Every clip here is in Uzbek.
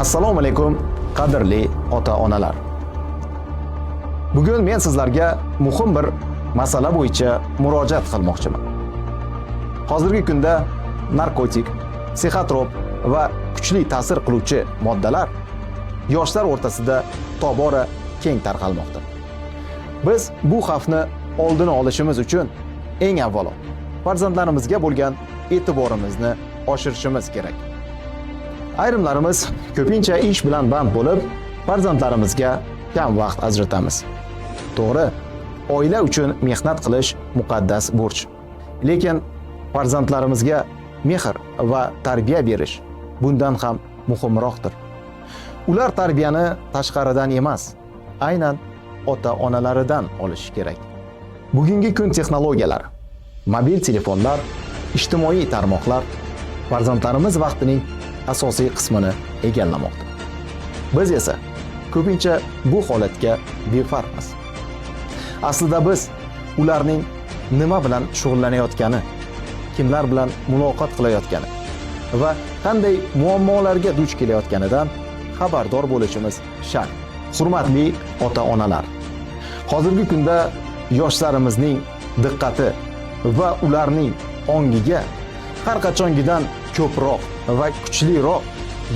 Assalomu alaykum, qadrli ota-onalar. Bugun men sizlarga muhim bir masala bo'yicha murojaat qilmoqchiman. Hozirgi kunda narkotik, psixotrop va kuchli ta'sir qiluvchi moddalar yoshlar o'rtasida tobora keng tarqalmoqda. Biz bu xavfni oldini olishimiz uchun eng avvalo farzandlarimizga bo'lgan e'tiborimizni oshirishimiz kerak. Ayrimlarimiz ko'pincha ish bilan band bo'lib, farzandlarimizga kam vaqt ajratamiz. To'g'ri, oila uchun mehnat qilish muqaddas burch. Lekin farzandlarimizga mehr va tarbiya berish bundan ham muhimroqdir. Ular tarbiyani tashqaridan emas, aynan ota-onalaridan olish kerak. Bugungi kun texnologiyalari, mobil telefonlar, ijtimoiy tarmoqlar farzandlarimiz vaqtining asosiy qismini egallamoqda. Biz esa ko'pincha bu holatga befarqmiz. Aslida biz ularning nima bilan shug'ullanayotgani, kimlar bilan muloqot qilayotgani va qanday muammolarga duch kelayotganidan xabardor bo'lishimiz shart. Hurmatli ota-onalar, hozirgi kunda yoshlarimizning diqqati va ularning ongiga har qachongidan ko'proq va kuchliroq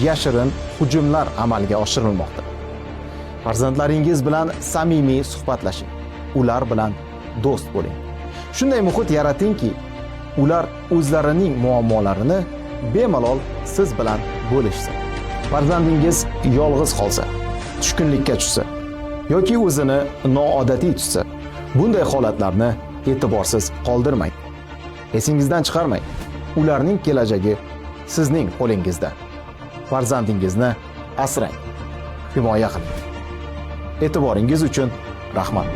yashirin hujumlar amalga oshirilmoqda. Farzandlaringiz bilan samimiy suhbatlashing, ular bilan do'st bo'ling. Shunday muhit yaratingki, ular o'zlarining muammolarini bemalol siz bilan bo'lishsin. Farzandingiz yolg'iz qolsa, tushkunlikka tushsa yoki o'zini noodatiy tutsa, bunday holatlarni e'tiborsiz qoldirmang. Esingizdan chiqarmang. Ularning kelajagi sizning qo'lingizda. Farzandingizni asrang, himoya qiling. E'tiboringiz uchun rahmat.